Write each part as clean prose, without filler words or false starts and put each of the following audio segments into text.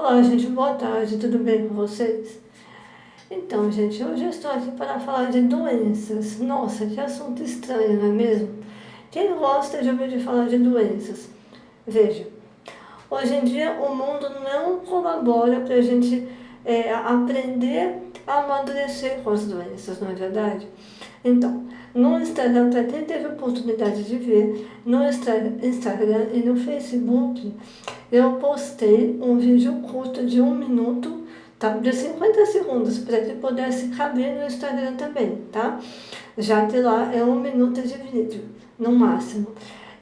Olá, gente, boa tarde, tudo bem com vocês? Então, gente, hoje eu estou aqui para falar de doenças. Nossa, que assunto estranho, não é mesmo? Quem gosta de ouvir falar de doenças? Veja, hoje em dia o mundo não colabora para a gente aprender a amadurecer com as doenças, não é verdade? Então, no Instagram, para quem teve a oportunidade de ver, no Instagram e no Facebook, eu postei um vídeo curto de 1 minuto, tá? De 50 segundos, para que pudesse caber no Instagram também, tá? Já que lá é 1 minuto de vídeo, no máximo.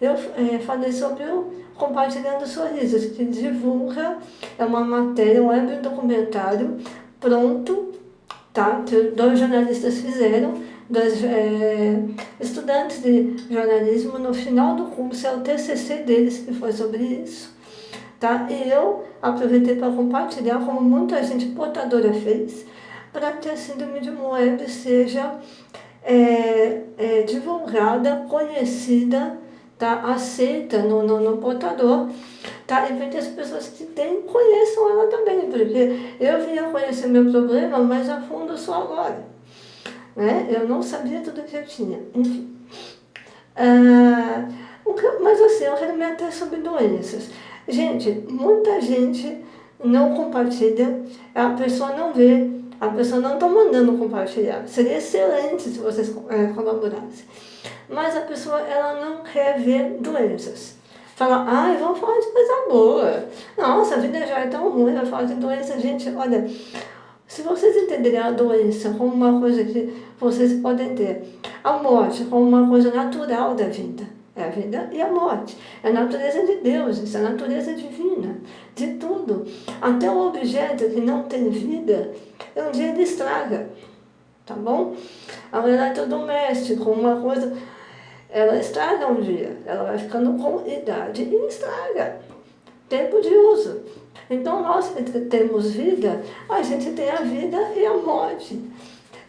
Eu falei sobre o Compartilhando Sorrisos, que divulga, é uma matéria, um web documentário pronto, tá? Que 2 jornalistas fizeram, 2 estudantes de jornalismo, no final do curso, é o TCC deles que foi sobre isso. Tá? E eu aproveitei para compartilhar, como muita gente portadora fez, para que a síndrome de Moebius seja divulgada, conhecida, tá? Aceita no portador, tá? E para que as pessoas que têm conheçam ela também, porque eu vim a conhecer meu problema mais a fundo só agora, né? Eu não sabia tudo que eu tinha, enfim. Mas assim, eu quero me ater sobre doenças. Gente, muita gente não compartilha, a pessoa não vê, a pessoa não está mandando compartilhar. Seria excelente se vocês colaborassem. Mas a pessoa, ela não quer ver doenças. Fala, ai, vamos falar de coisa boa. Nossa, a vida já é tão ruim, vai falar de doença. Gente, olha, se vocês entenderem a doença como uma coisa que vocês podem ter, a morte como uma coisa natural da vida, é a vida e a morte, é a natureza de Deus, isso é a natureza divina, de tudo. Até o objeto que não tem vida, um dia ele estraga, tá bom? A um eletrodoméstico, uma coisa, ela estraga um dia, ela vai ficando com idade e estraga. Tempo de uso. Então, nós que temos vida, a gente tem a vida e a morte.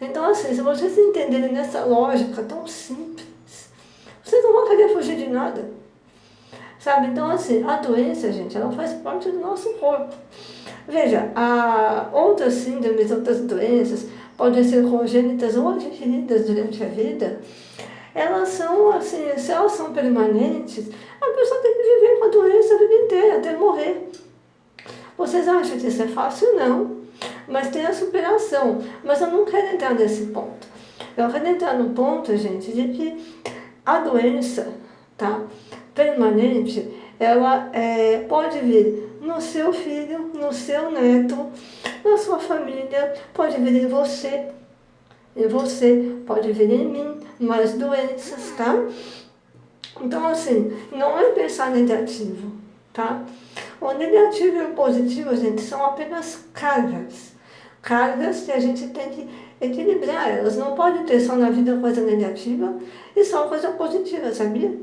Então, assim, se vocês entenderem nessa lógica tão simples, vocês não vão querer fugir de nada. Sabe? Então, assim, a doença, gente, ela faz parte do nosso corpo. Veja, outras síndromes, outras doenças, podem ser congênitas ou adquiridas durante a vida. Elas são, assim, se elas são permanentes, a pessoa tem que viver com a doença a vida inteira, até morrer. Vocês acham que isso é fácil? Não. Mas tem a superação. Mas eu não quero entrar nesse ponto. Eu quero entrar no ponto, gente, de que a doença, tá, permanente, ela pode vir no seu filho, no seu neto, na sua família, pode vir em você. Em você, pode vir em mim, mais doenças, tá? Então, assim, não é pensar negativo, tá? O negativo e o positivo, gente, são apenas cargas. Cargas que a gente tem que equilibrar. Elas não podem ter só na vida coisa negativa e só coisa positiva, sabia?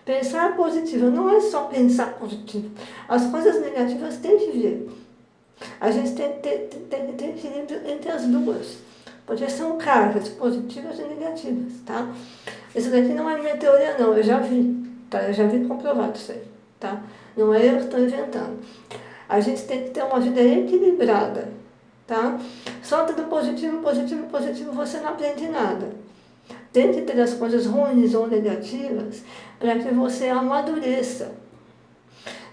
Pensar positivo não é só pensar positivo. As coisas negativas têm que vir. A gente tem que ter equilíbrio entre as duas. Porque são cargas positivas e negativas, tá? Isso daqui não é minha teoria, não. Eu já vi, tá? Eu já vi comprovado isso aí, tá? Não é eu que estou inventando. A gente tem que ter uma vida equilibrada, tá? Só tudo positivo, positivo, positivo, você não aprende nada. Tem que ter as coisas ruins ou negativas para que você amadureça.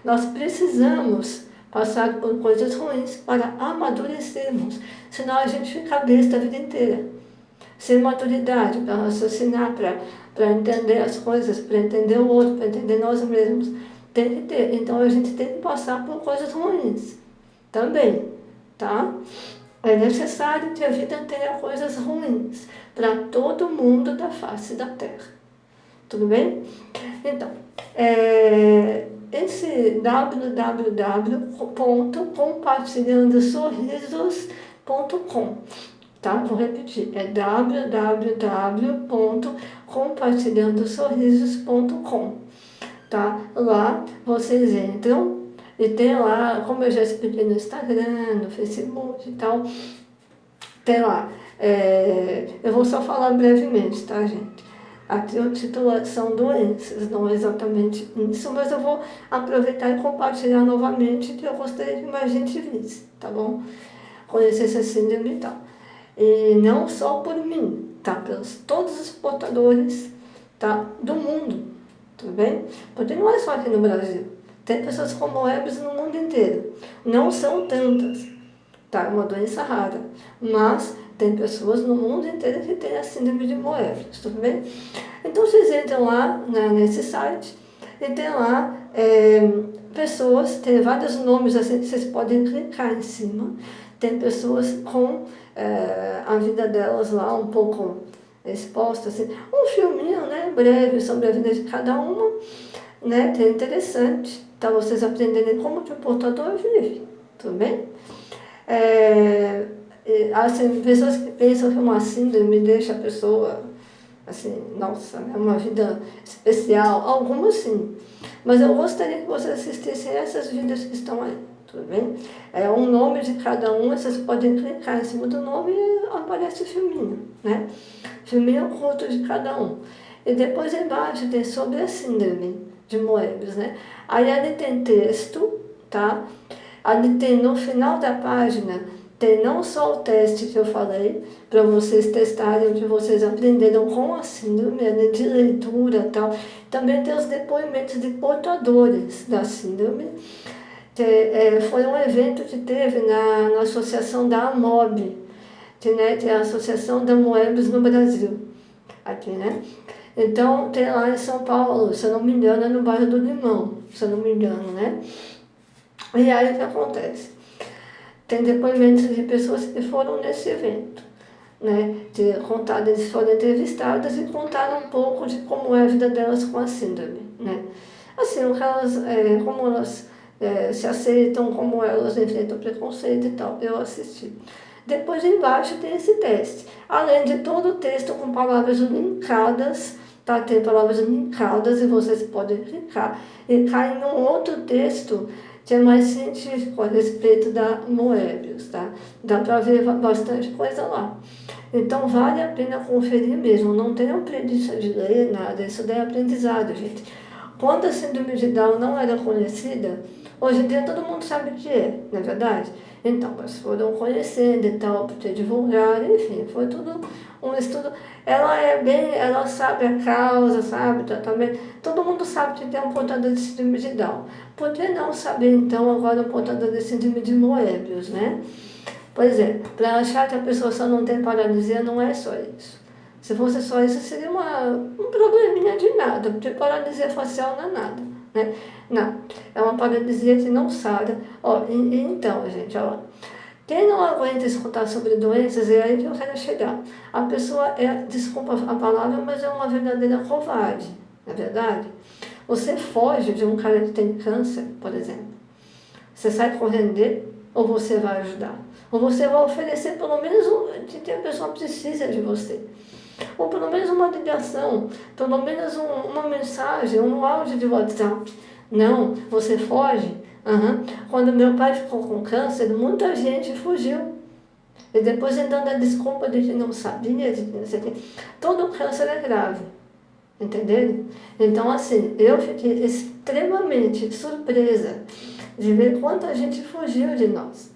Nós precisamos passar por coisas ruins para amadurecermos, senão a gente fica besta a vida inteira. Sem maturidade para raciocinar, para entender as coisas, para entender o outro, para entender nós mesmos. Tem que ter. Então a gente tem que passar por coisas ruins também, tá? É necessário que a vida tenha coisas ruins para todo mundo da face da Terra. Tudo bem? Então, esse www.compartilhandosorrisos.com, tá? Vou repetir, é www.compartilhandosorrisos.com, tá? Lá vocês entram e tem lá, como eu já expliquei no Instagram, no Facebook e tal, tem lá. Eu vou só falar brevemente, tá, gente? Aqui o título são doenças, não é exatamente isso, mas eu vou aproveitar e compartilhar novamente que eu gostaria que mais gente visse, tá bom? Conhecesse a síndrome e tal. E não só por mim, tá? Pelos todos os portadores, tá? Do mundo, tudo bem? Porque não é só aqui no Brasil. Tem pessoas com Moebius no mundo inteiro. Não são tantas, tá? É uma doença rara. Mas tem pessoas no mundo inteiro que têm a síndrome de Moebius, tudo bem? Então vocês entram lá, né, nesse site e tem lá pessoas, tem vários nomes assim, vocês podem clicar em cima. Tem pessoas com a vida delas lá um pouco exposta, assim, um filminho, né, breve sobre a vida de cada uma, né, que é interessante, para vocês aprenderem como que o portador vive, tudo bem? Assim, pessoas que pensam que uma síndrome deixa a pessoa, assim, nossa, é uma vida especial, algumas sim, mas eu gostaria que vocês assistissem essas vidas que estão aí. Tudo bem? É um nome de cada um, vocês podem clicar em cima do nome e aparece o filminho, né? Filminho curto de cada um. E depois embaixo tem sobre a síndrome de Moebius, né? Aí ali tem texto, tá? Ali tem no final da página, tem não só o teste que eu falei, para vocês testarem o que vocês aprenderam com a síndrome, né, de leitura e tal. Também tem os depoimentos de portadores da síndrome. Foi um evento que teve na associação da AMOB, que é a Associação da Moebius no Brasil, aqui, né? Então, tem lá em São Paulo, se eu não me engano, é no bairro do Limão, se eu não me engano, né? E aí o que acontece? Tem depoimentos de pessoas que foram nesse evento, né? Eles foram entrevistadas e contaram um pouco de como é a vida delas com a síndrome, né? Assim, como elas se aceitam, como elas enfrentam preconceito e tal. Eu assisti. Depois embaixo tem esse teste. Além de todo o texto com palavras linkadas, tá? Tem palavras linkadas e vocês podem clicar. E cai num outro texto que é mais científico a respeito da Moebius, tá? Dá para ver bastante coisa lá. Então vale a pena conferir mesmo. Não tenham preguiça de ler nada. Isso daí é aprendizado, gente. Quando a síndrome de Down não era conhecida, hoje em dia todo mundo sabe o que é, não é verdade? Então, elas foram conhecendo e tal, porque divulgaram, enfim, foi tudo um estudo. Ela sabe a causa, sabe o tratamento. Todo mundo sabe que tem um portador de síndrome de Down. Por que não saber, então, agora um portador de síndrome de Moebius, né? Pois é, para achar que a pessoa só não tem paralisia, não é só isso. Se fosse só isso, seria um probleminha de nada, porque paralisia facial não é nada, né? Não, é uma paralisia que não sara. Então, gente, quem não aguenta escutar sobre doenças, é aí que eu quero chegar. A pessoa desculpa a palavra, mas é uma verdadeira covarde, não é verdade? Você foge de um cara que tem câncer, por exemplo. Você sai correndo dele, ou você vai ajudar? Ou você vai oferecer pelo menos que a pessoa precisa de você. Ou pelo menos uma ligação, pelo menos uma mensagem, um áudio de WhatsApp. Não, você foge. Quando meu pai ficou com câncer, muita gente fugiu. E depois dando a desculpa de que não sabia, de que não sei o quê. Todo câncer é grave. Entenderam? Então, assim, eu fiquei extremamente surpresa de ver quanta gente fugiu de nós.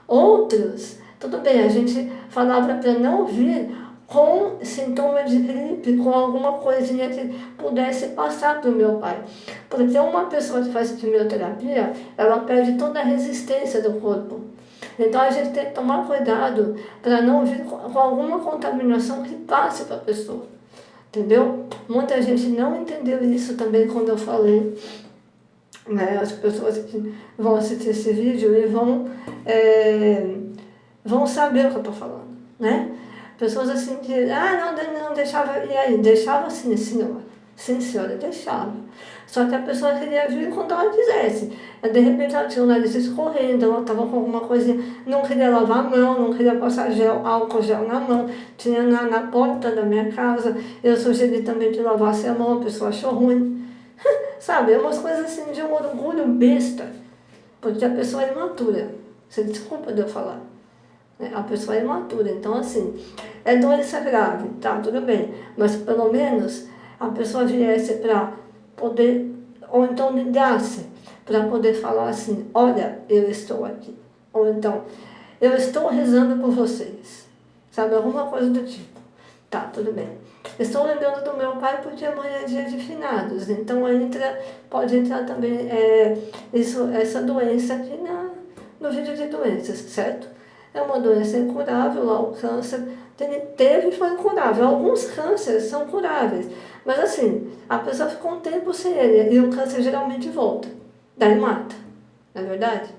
Outros, tudo bem, a gente falava para não vir com sintomas de gripe, com alguma coisinha que pudesse passar para o meu pai. Porque uma pessoa que faz quimioterapia, ela perde toda a resistência do corpo. Então a gente tem que tomar cuidado para não vir com alguma contaminação que passe para a pessoa. Entendeu? Muita gente não entendeu isso também quando eu falei. Né? As pessoas que vão assistir esse vídeo e vão saber o que eu estou falando, né? Pessoas assim que, não deixava, e aí? Deixava sim, senhora. Sim, senhora, deixava. Só que a pessoa queria vir quando ela quisesse. De repente ela tinha o nariz escorrendo, ela estava com alguma coisinha, não queria lavar a mão, não queria passar álcool gel na mão, tinha na porta da minha casa, eu sugeri também que lavasse a mão, a pessoa achou ruim. Sabe, é umas coisas assim de um orgulho besta, porque a pessoa é imatura. Você desculpa de eu falar. A pessoa é imatura, então assim, é doença grave, tá, tudo bem, mas pelo menos a pessoa viesse para poder, ou então ligasse para poder falar assim, olha, eu estou aqui. Ou então, eu estou rezando por vocês. Sabe, alguma coisa do tipo. Tá, tudo bem. Estou lembrando do meu pai porque amanhã é dia de finados. Então pode entrar também essa doença aqui no vídeo de doenças, certo? É uma doença incurável, lá o câncer teve e foi incurável. Alguns cânceres são curáveis. Mas assim, a pessoa ficou um tempo sem ele e o câncer geralmente volta. Daí mata, não é verdade?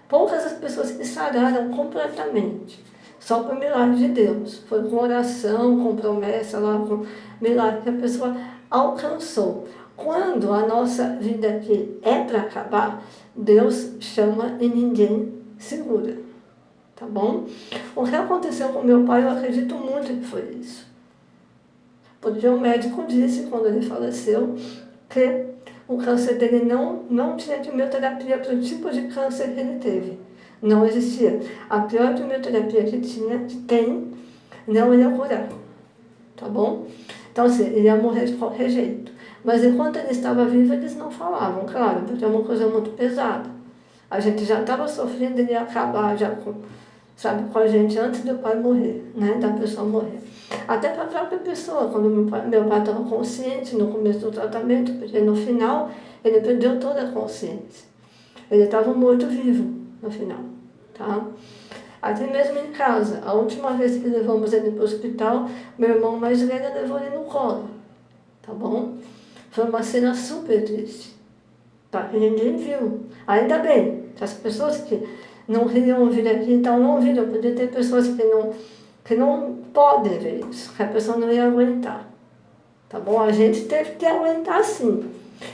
Poucas as pessoas que sararam completamente, só por milagre de Deus. Foi com oração, com promessa, lá, com milagre que a pessoa alcançou. Quando a nossa vida aqui é para acabar, Deus chama e ninguém segura. Tá bom? O que aconteceu com meu pai, eu acredito muito que foi isso. Porque o médico disse, quando ele faleceu, que o câncer dele não tinha quimioterapia para o tipo de câncer que ele teve. Não existia. A pior quimioterapia que tem, não ia curar. Tá bom? Então, assim, ele ia morrer de qualquer jeito. Mas enquanto ele estava vivo, eles não falavam, claro, porque é uma coisa muito pesada. A gente já estava sofrendo, ele ia acabar já com a gente antes do pai morrer, né? Da pessoa morrer. Até para a própria pessoa, quando meu pai estava consciente no começo do tratamento, porque no final ele perdeu toda a consciência. Ele estava morto-vivo no final, tá? Até mesmo em casa, a última vez que levamos ele para o hospital, meu irmão mais velho levou ele no colo, tá bom? Foi uma cena super triste, tá? E ninguém viu. Ainda bem, que as pessoas que não queriam vir aqui, então não viram, podia ter pessoas que não podem ver isso, que a pessoa não ia aguentar, tá bom? A gente teve que aguentar sim,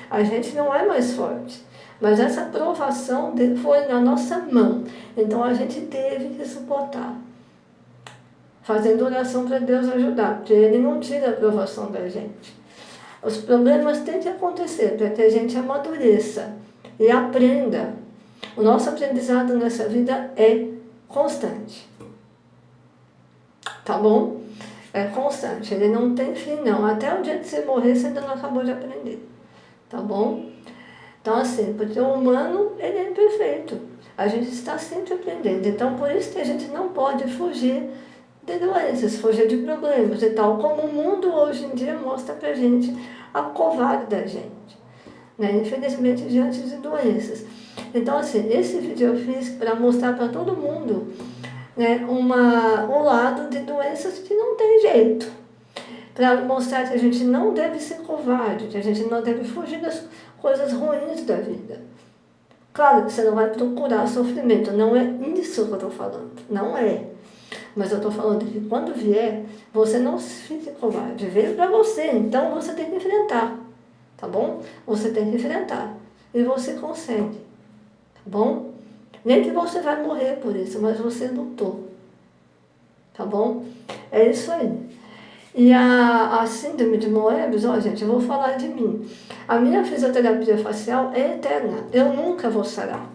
a gente não é mais forte, mas essa provação foi na nossa mão, então a gente teve que suportar, fazendo oração para Deus ajudar, porque Ele não tira a provação da gente. Os problemas têm que acontecer para que a gente amadureça e aprenda. O nosso aprendizado nessa vida é constante. Tá bom? É constante, ele não tem fim não. Até o dia que você morrer, você ainda não acabou de aprender. Tá bom? Então assim, porque o humano, ele é imperfeito. A gente está sempre aprendendo. Então por isso que a gente não pode fugir de doenças, fugir de problemas e tal. Como o mundo hoje em dia mostra pra gente a covarde da gente, né? Infelizmente diante de doenças. Então assim, esse vídeo eu fiz para mostrar para todo mundo, né, um lado de doenças que não tem jeito. Para mostrar que a gente não deve ser covarde, que a gente não deve fugir das coisas ruins da vida. Claro que você não vai procurar sofrimento, não é isso que eu estou falando, não é. Mas eu estou falando que quando vier, você não fique covarde. Veio para você, então você tem que enfrentar, tá bom? Você tem que enfrentar e você consegue, tá bom? Nem que você vai morrer por isso, mas você lutou, tá bom? É isso aí. E a síndrome de Moebius, ó gente, eu vou falar de mim. A minha fisioterapia facial é eterna, eu nunca vou sarar.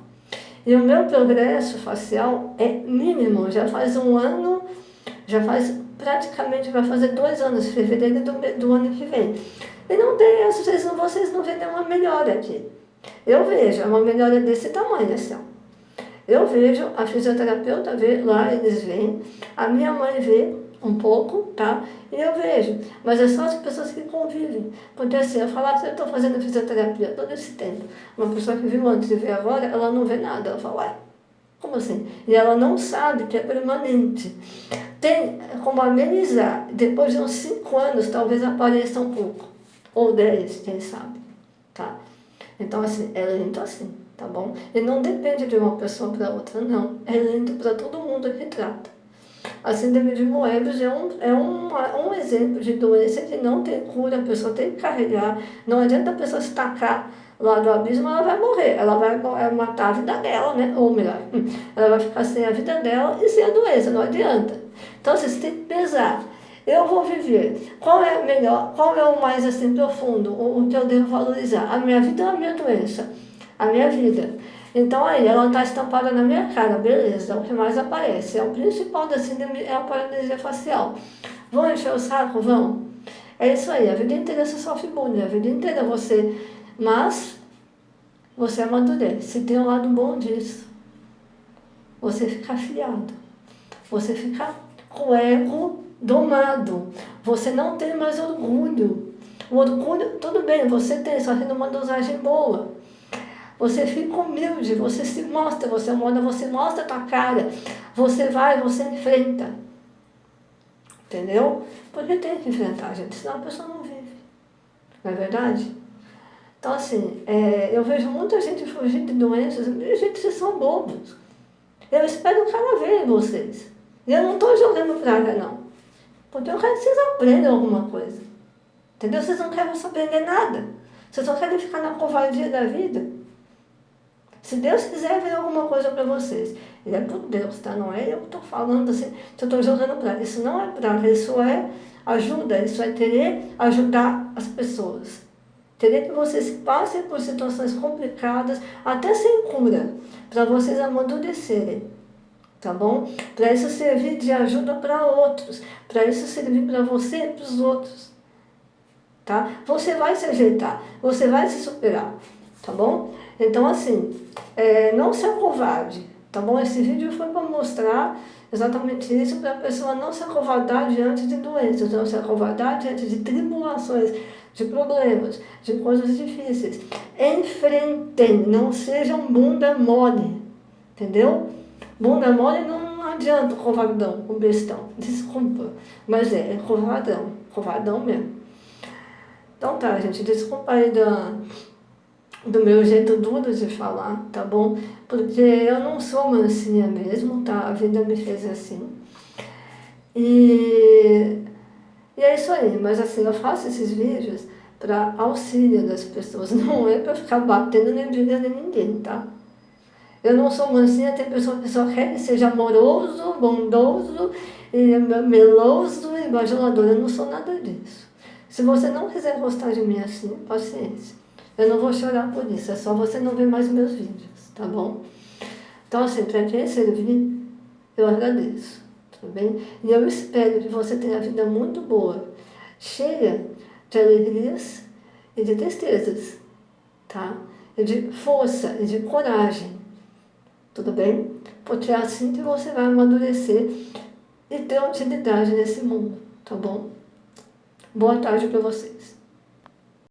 E o meu progresso facial é mínimo, já faz um ano, praticamente vai fazer 2 anos, fevereiro do ano que vem. E não tem, às vezes vocês não veem nenhuma melhora aqui. Eu vejo, é uma melhora desse tamanho, assim, ó. Eu vejo, a fisioterapeuta vê, lá eles veem, a minha mãe vê um pouco, tá? E eu vejo, mas é só as pessoas que convivem. Porque assim, eu falar que eu estou fazendo fisioterapia todo esse tempo, uma pessoa que viu antes e vê agora, ela não vê nada, ela fala, ué, como assim? E ela não sabe que é permanente. Tem como amenizar, depois de uns 5 anos, talvez apareça um pouco, ou 10, quem sabe, tá? Então assim, é lento assim, tá bom? E não depende de uma pessoa para outra, não. É lento para todo mundo que trata. A síndrome de Moebius é um exemplo de doença que não tem cura, a pessoa tem que carregar. Não adianta a pessoa se tacar lá do abismo, ela vai morrer. Ela vai matar a vida dela, né? Ou melhor, ela vai ficar sem a vida dela e sem a doença, não adianta. Então você tem que pesar. Eu vou viver. Qual é o melhor? Qual é o mais assim profundo? O que eu devo valorizar? A minha vida ou a minha doença? A minha vida. Então aí, ela está estampada na minha cara, beleza, é o que mais aparece. É o principal da síndrome, é a paralisia facial. Vão encher o saco? Vão. É isso aí, a vida inteira você sofre bullying, a vida inteira você... Mas você amadurece. Se tem um lado bom disso, você fica afiado. Você fica com o ego domado. Você não tem mais orgulho. O orgulho, tudo bem, você tem, só que numa dosagem boa. Você fica humilde, você se mostra, você mostra a tua cara. Você vai, você enfrenta. Entendeu? Porque tem que enfrentar, gente, senão a pessoa não vive. Não é verdade? Então, assim, eu vejo muita gente fugindo de doenças. Gente, vocês são bobos. Eu espero o cara ver em vocês. E eu não estou jogando praga, não. Porque eu quero que vocês aprendam alguma coisa. Entendeu? Vocês não querem aprender nada. Vocês só querem ficar na covardia da vida. Se Deus quiser ver alguma coisa para vocês, Ele é por Deus, tá? Não é eu que estou falando assim, que eu estou jogando praga. Isso não é praga, isso é ajuda, isso é querer ajudar as pessoas. Querer que vocês passem por situações complicadas, até sem cura, para vocês amadurecerem. Tá bom? Para isso servir de ajuda para outros, para isso servir para você e para os outros. Tá? Você vai se ajeitar, você vai se superar, tá bom? Então, assim, não ser covarde, tá bom? Esse vídeo foi para mostrar exatamente isso, para a pessoa não se acovardar diante de doenças, não se acovardar diante de tribulações, de problemas, de coisas difíceis. Enfrentem, não sejam bunda mole, entendeu? Bunda mole não adianta, covardão, o bestão, desculpa, mas é covardão mesmo. Então tá, gente, desculpa aí do meu jeito duro de falar, tá bom? Porque eu não sou mansinha mesmo, tá? A vida me fez assim. E é isso aí, mas assim, eu faço esses vídeos para auxílio das pessoas, não é para ficar batendo nem brigando em ninguém, tá? Eu não sou mansinha, tem pessoas que só querem que seja amoroso, bondoso, e meloso e bajulador. Eu não sou nada disso. Se você não quiser gostar de mim assim, paciência. Eu não vou chorar por isso, é só você não ver mais meus vídeos, tá bom? Então, assim, para quem servir, eu agradeço, tá bem? E eu espero que você tenha a vida muito boa, cheia de alegrias e de tristezas, tá? E de força e de coragem. Tudo bem? Porque é assim que você vai amadurecer e ter utilidade nesse mundo, tá bom? Boa tarde para vocês.